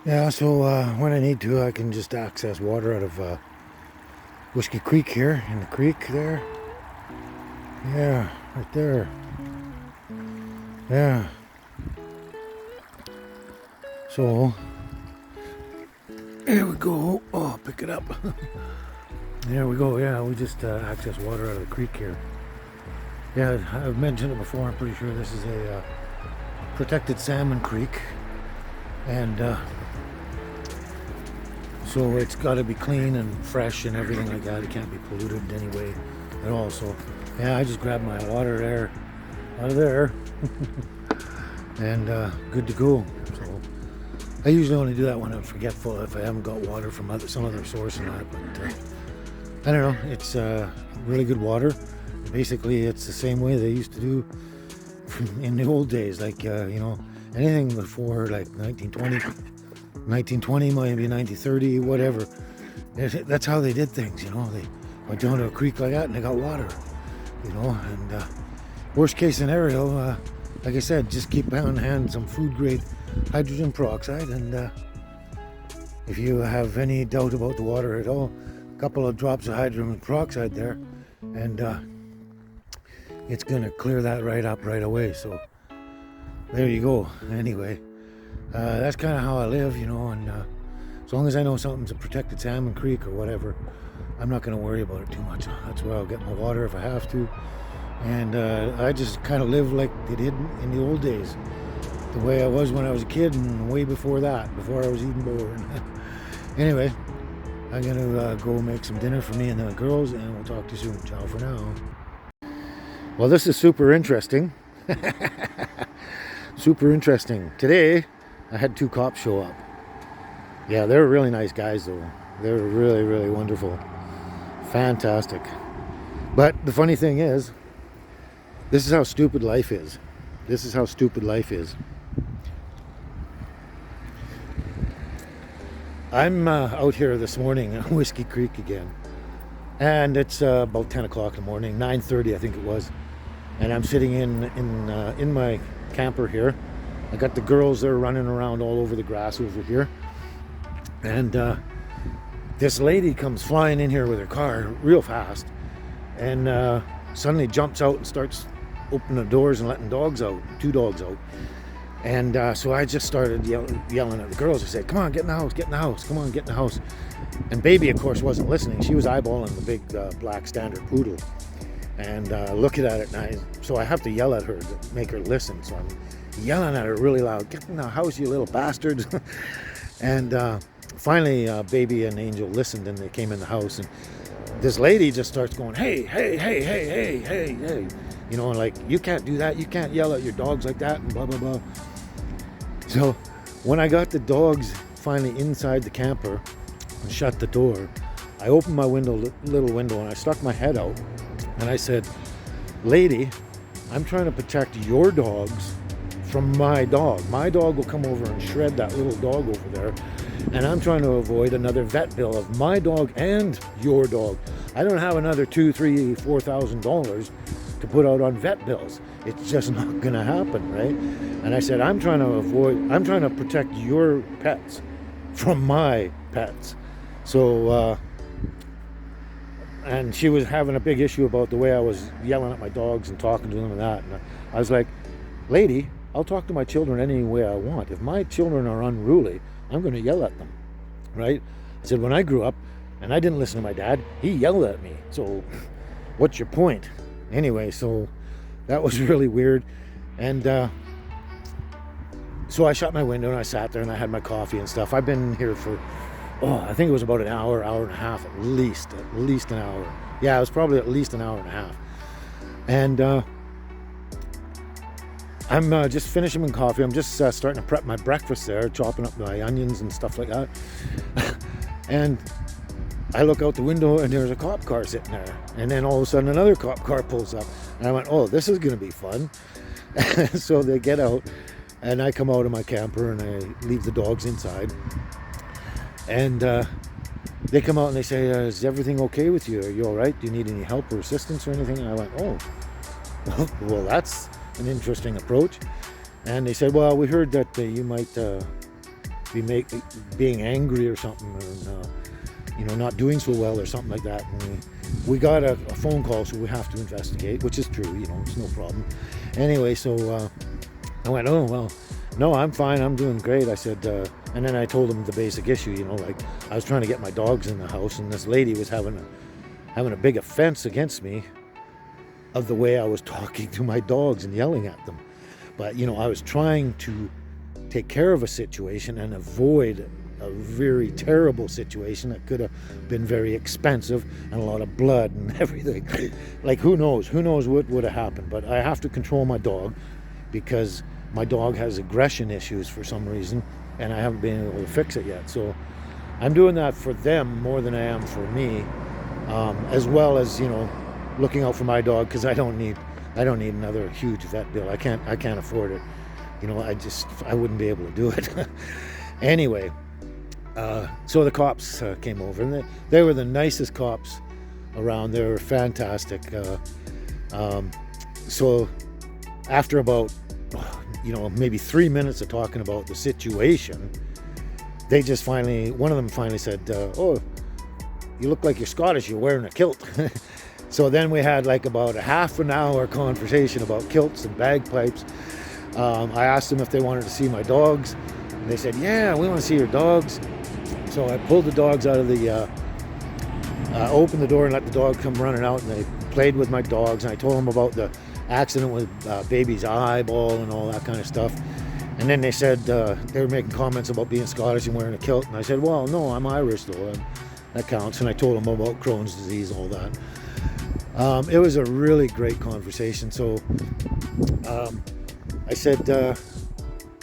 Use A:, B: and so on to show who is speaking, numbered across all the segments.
A: Yeah, so when I need to, I can just access water out of Whiskey Creek here, in the creek there. Yeah, right there. Yeah. So, here we go. Oh, pick it up. There we go. Yeah, we just access water out of the creek here. Yeah, I've mentioned it before. I'm pretty sure this is a protected salmon creek. And so it's got to be clean and fresh and everything like that. It can't be polluted in any way at all. So yeah, I just grabbed my water there, out of there, and good to go. So I usually only do that when I'm forgetful, if I haven't got water from some other source or not. But I don't know. It's really good water. Basically, it's the same way they used to do in the old days, like anything before like 1920, maybe 1930, whatever. That's how they did things, They went down to a creek like that and they got water, And worst case scenario, like I said, just keep on hand some food grade hydrogen peroxide, and if you have any doubt about the water at all, a couple of drops of hydrogen peroxide there, and it's gonna clear that right up right away. So there you go. Anyway, that's kind of how I live, and as long as I know something's a protected salmon creek or whatever, I'm not going to worry about it too much. That's where I'll get my water if I have to. And I just kind of live like they did in the old days, the way I was when I was a kid and way before that, before I was even born. Anyway, I'm going to go make some dinner for me and the girls, and we'll talk to you soon. Ciao for now. Well, this is super interesting. Super interesting. Today, I had 2 cops show up. Yeah, they're really nice guys, though. They're really, really wonderful. Fantastic. But the funny thing is, this is how stupid life is. This is how stupid life is. I'm out here this morning at Whiskey Creek again. And it's about 10 o'clock in the morning, 9:30 I think it was. And I'm sitting in my camper here. I got the girls, they're running around all over the grass over here. And this lady comes flying in here with her car real fast, and suddenly jumps out and starts opening the doors and letting dogs out, 2 dogs out. And so I just started yelling at the girls. I said, come on, get in the house, get in the house, come on, get in the house. And baby, of course, wasn't listening. She was eyeballing the big black standard poodle and looking at it. So I have to yell at her to make her listen. So I'm yelling at her really loud, get in the house, you little bastard. And finally, baby and Angel listened, and they came in the house. And this lady just starts going, hey, hey, hey, hey, hey, hey, hey. Like, you can't do that. You can't yell at your dogs like that, and blah, blah, blah. So when I got the dogs finally inside the camper and shut the door, I opened my little window, and I stuck my head out. And I said, lady, I'm trying to protect your dogs from my dog. My dog will come over and shred that little dog over there. And I'm trying to avoid another vet bill of my dog and your dog. I don't have another $2,000, $3,000, $4,000 to put out on vet bills. It's just not gonna happen, right? And I said, I'm trying to protect your pets from my pets. So, and she was having a big issue about the way I was yelling at my dogs and talking to them and that. And I was like, lady, I'll talk to my children any way I want. If my children are unruly, I'm going to yell at them, right? I said, when I grew up and I didn't listen to my dad, he yelled at me. So what's your point? Anyway, so that was really weird. And so I shut my window and I sat there and I had my coffee and stuff. I've been here for, I think it was about an hour, hour and a half at least an hour. Yeah, it was probably at least an hour and a half. And I'm just finishing my coffee. I'm just starting to prep my breakfast there, chopping up my onions and stuff like that. And I look out the window and there's a cop car sitting there. And then all of a sudden another cop car pulls up. And I went, oh, this is going to be fun. So they get out and I come out of my camper and I leave the dogs inside. And they come out and they say, is everything okay with you? Are you all right? Do you need any help or assistance or anything? And I went, oh, well, that's an interesting approach. And they said, well, we heard that you might being angry or something, or not doing so well or something like that. And we got a phone call, so we have to investigate, which is true. It's no problem. Anyway, so I went, oh well, no, I'm fine, I'm doing great. I said, and then I told him the basic issue. Like I was trying to get my dogs in the house, and this lady was having a big offense against me of the way I was talking to my dogs and yelling at them. But I was trying to take care of a situation and avoid a very terrible situation that could have been very expensive and a lot of blood and everything. Like who knows what would have happened. But I have to control my dog because my dog has aggression issues for some reason, and I haven't been able to fix it yet. So I'm doing that for them more than I am for me, as well as looking out for my dog, because I don't need another huge vet bill. I can't afford it. I wouldn't be able to do it. Anyway, so the cops came over, and they were the nicest cops around. They were fantastic. So after about maybe 3 minutes of talking about the situation, one of them finally said, oh, you look like you're Scottish, you're wearing a kilt. So then we had like about a half an hour conversation about kilts and bagpipes. I asked them if they wanted to see my dogs, and they said, yeah, we want to see your dogs. So I pulled the dogs out of the, opened the door and let the dog come running out, and they played with my dogs, and I told them about the accident with baby's eyeball and all that kind of stuff. And then they said, they were making comments about being Scottish and wearing a kilt, and I said, well, no, I'm Irish though, and that counts. And I told them about Crohn's disease, all that. It was a really great conversation. So I said,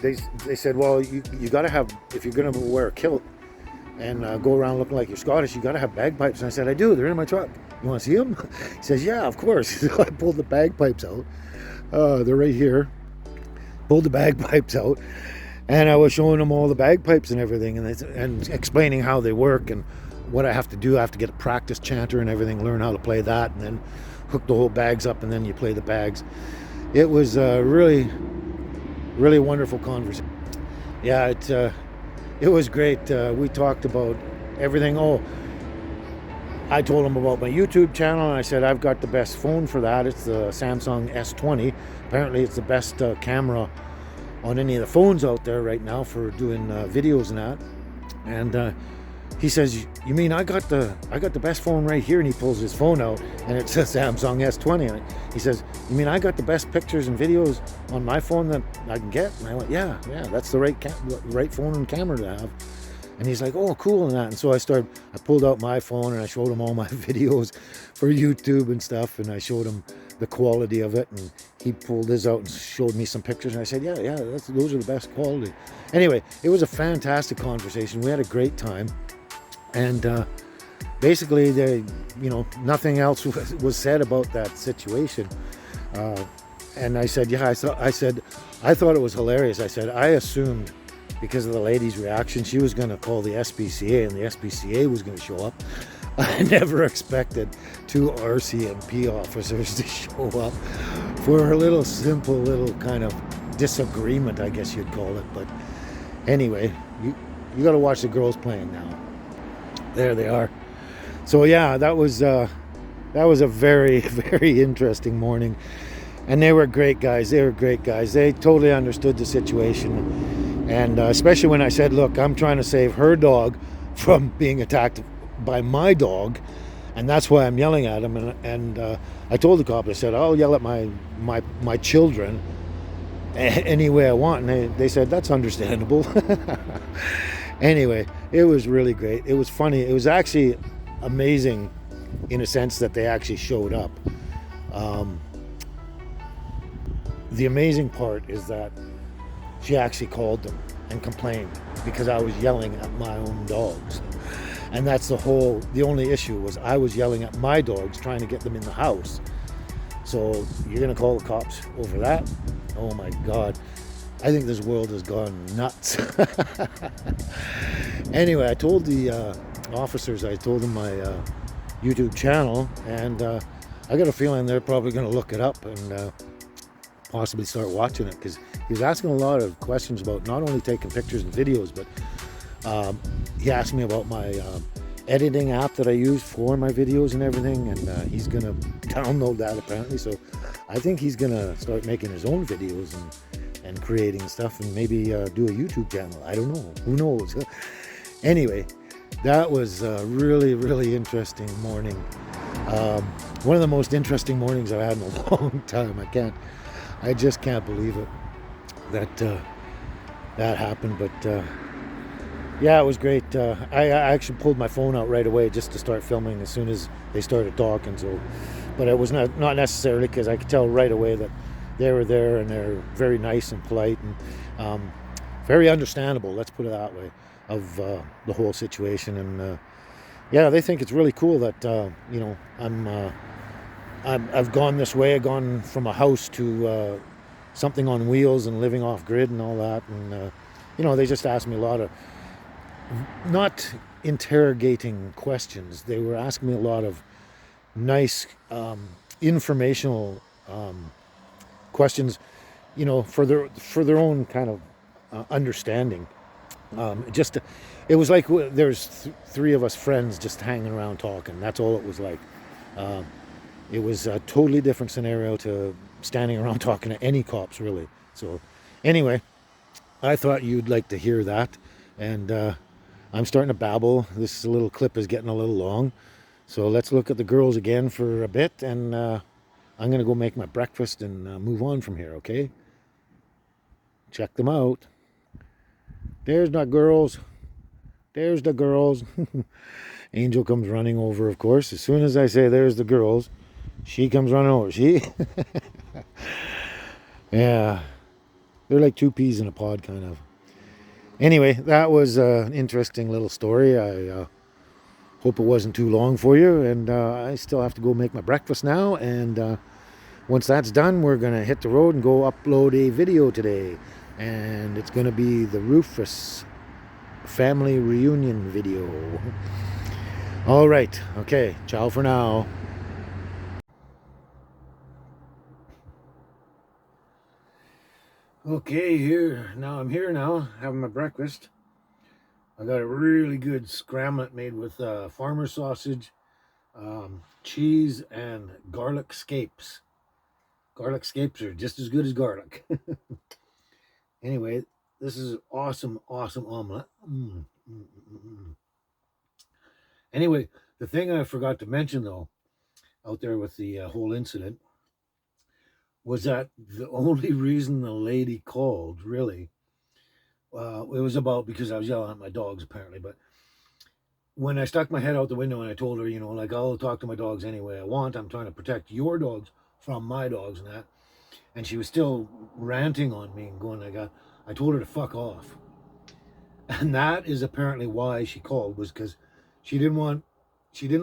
A: they said, well, you got to have, if you're going to wear a kilt and go around looking like you're Scottish, you got to have bagpipes. And I said, I do, they're in my truck. You want to see them? He says, yeah, of course. So I pulled the bagpipes out. They're right here. Pulled the bagpipes out, and I was showing them all the bagpipes and everything, and explaining how they work and what I have to do. I have to get a practice chanter and everything, learn how to play that, and then hook the whole bags up, and then you play the bags. It was a really, really wonderful conversation. Yeah, it was great. We talked about everything. Oh, I told him about my YouTube channel, and I said I've got the best phone for that. It's the Samsung S20. Apparently it's the best camera on any of the phones out there right now for doing videos and that. And he says, you mean I got the best phone right here? And he pulls his phone out, and it says Samsung S20 on it. He says, you mean I got the best pictures and videos on my phone that I can get? And I went, yeah, that's the right phone and camera to have. And he's like, oh, cool, and that. And so I pulled out my phone, and I showed him all my videos for YouTube and stuff, and I showed him the quality of it, and he pulled his out and showed me some pictures, and I said, yeah, those are the best quality. Anyway, it was a fantastic conversation. We had a great time, and basically, nothing else was said about that situation. And I said, yeah, I thought it was hilarious. I said, I assumed, because of the lady's reaction, she was going to call the SPCA, and the SPCA was going to show up. I never expected two RCMP officers to show up for a simple kind of disagreement, I guess you'd call it. But anyway, you got to watch the girls playing now. There they are. So yeah, that was a very, very interesting morning, and they were great guys. They totally understood the situation. And especially when I said, look, I'm trying to save her dog from being attacked by my dog, and that's why I'm yelling at him. And I told the cop, I said, I'll yell at my children any way I want. And they said, that's understandable. Anyway, it was really great. It was funny. It was actually amazing in a sense that they actually showed up. The amazing part is that she actually called them and complained because I was yelling at my own dogs. And that's the only issue was I was yelling at my dogs, trying to get them in the house. So you're going to call the cops over that? Oh my God. I think this world has gone nuts. Anyway, I told the officers, I told them my YouTube channel, and I got a feeling they're probably going to look it up and possibly start watching it, because he was asking a lot of questions about not only taking pictures and videos, but He asked me about my editing app that I use for my videos and everything, and he's gonna download that apparently. So I think he's gonna start making his own videos and creating stuff, and maybe do a YouTube channel. I don't know. Who knows? Anyway, that was a really, really interesting morning. One of the most interesting mornings I've had in a long time. I just can't believe it that happened. But yeah, it was great. I actually pulled my phone out right away just to start filming as soon as they started talking. So, but it was not necessarily, because I could tell right away that they were there, and they're very nice and polite, and very understandable. Let's put it that way, of the whole situation. And yeah, they think it's really cool that you know, I've gone this way. I've gone from a house to something on wheels and living off grid and all that. And you know, they just asked me a lot of, not interrogating questions. They were asking me a lot of nice informational questions, you know, for their own kind of understanding. It was like there's three of us friends just hanging around talking. That's all it was like. It was a totally different scenario to standing around talking to any cops, really. So anyway, I thought you'd like to hear that. And I'm starting to babble. This little clip is getting a little long. So let's look at the girls again for a bit. And I'm going to go make my breakfast and move on from here, okay? Check them out. There's the girls. There's the girls. Angel comes running over, of course. As soon as I say there's the girls, she comes running over. See? Yeah. They're like two peas in a pod, kind of. Anyway, that was an interesting little story. I hope it wasn't too long for you. And I still have to go make my breakfast now. And once that's done, we're going to hit the road and go upload a video today. And it's going to be the Rufus family reunion video. All right. Okay. Ciao for now. Okay, I'm here now, having my breakfast. I got a really good scramlet made with farmer sausage, cheese, and garlic scapes. Garlic scapes are just as good as garlic. Anyway, this is awesome omelet. Anyway, the thing I forgot to mention, though, out there with the whole incident, was that the only reason the lady called, really, it was about because I was yelling at my dogs, apparently. But when I stuck my head out the window and I told her, you know, like, I'll talk to my dogs any way I want. I'm trying to protect your dogs from my dogs and that. And she was still ranting on me and going, I told her to fuck off. And that is apparently why she called, was because she didn't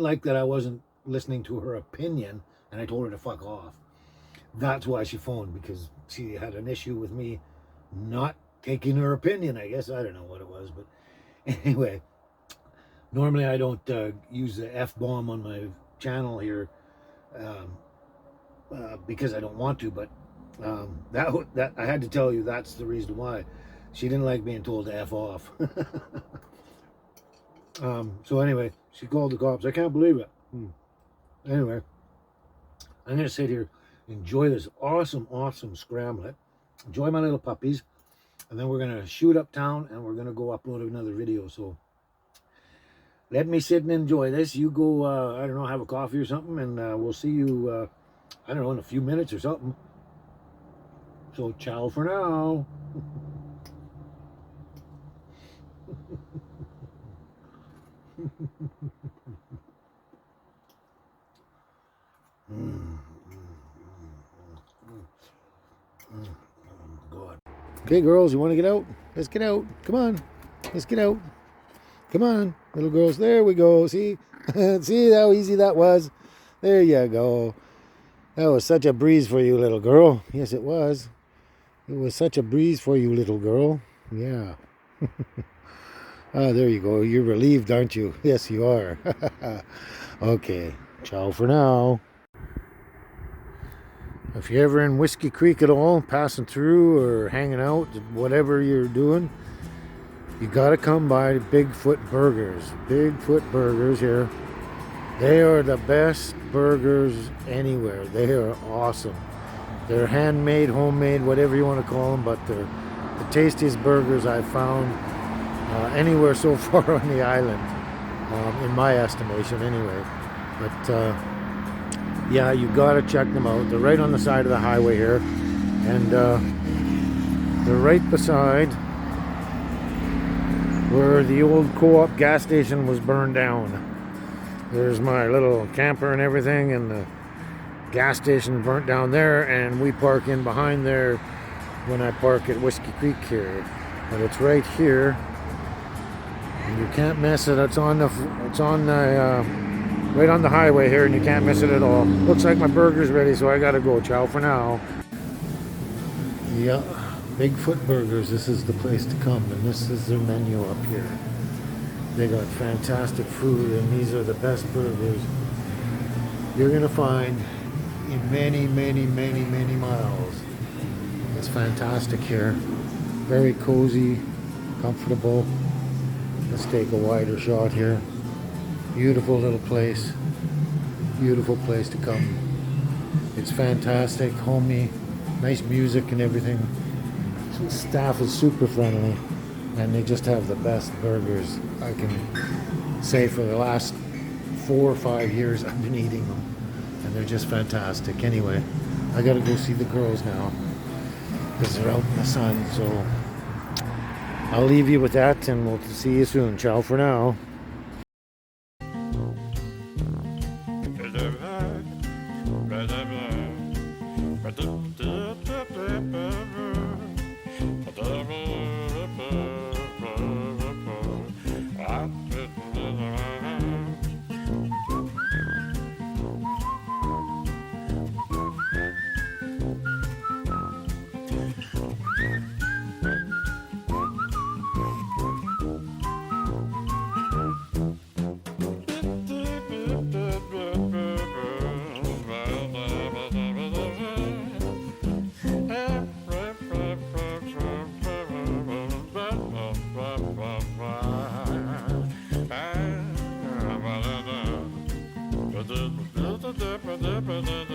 A: like that I wasn't listening to her opinion, and I told her to fuck off. That's why she phoned, because she had an issue with me not taking her opinion, I guess. I don't know what it was, but anyway, normally I don't use the F-bomb on my channel here because I don't want to, but that I had to tell you that's the reason why. She didn't like being told to F off. So anyway, she called the cops. I can't believe it. Anyway, I'm going to sit here, enjoy this awesome scramlet, enjoy my little puppies, and then we're going to shoot uptown and we're going to go upload another video. So let me sit and enjoy this. You go, I don't know, have a coffee or something, and we'll see you, I don't know, in a few minutes or something. So ciao for now. God. Okay, girls, you want to get out? Let's get out. Come on. Let's get out. Come on, little girls. There we go. See? See how easy that was? There you go. That was such a breeze for you, little girl. Yes, it was. It was such a breeze for you, little girl. Yeah. There you go. You're relieved, aren't you? Yes, you are. Okay. Ciao for now. If you're ever in Whiskey Creek at all, passing through or hanging out, whatever you're doing, You gotta come by Bigfoot Burgers. Bigfoot Burgers here. They are the best burgers anywhere. They are awesome. They're handmade, homemade, whatever you want to call them, but they're the tastiest burgers I've found anywhere so far on the island, in my estimation anyway. But yeah, you gotta check them out. They're right on the side of the highway here, and they're right beside where the old co-op gas station was burned down. There's my little camper and everything, and the gas station burnt down there, and we park in behind there when I park at Whiskey Creek here. But it's right here, and you can't miss it. It's on the right on the highway here, and you can't miss it at all. Looks like my burger's ready, so I gotta go. Ciao for now. Yeah, Bigfoot Burgers. This is the place to come, and this is their menu up here. They got fantastic food, and these are the best burgers you're gonna find in many, many, many, many miles. It's fantastic here. Very cozy, comfortable. Let's take a wider shot here. Beautiful little place. Beautiful place to come. It's fantastic, homey, nice music and everything. Staff is super friendly, and they just have the best burgers. I can say for the last 4 or 5 years I've been eating them, and they're just fantastic. Anyway, I gotta go see the girls now because they're out in the sun, so I'll leave you with that, and we'll see you soon. Ciao for now.
B: Ba-da-ba-da-ba-da-ba-da-ba-da.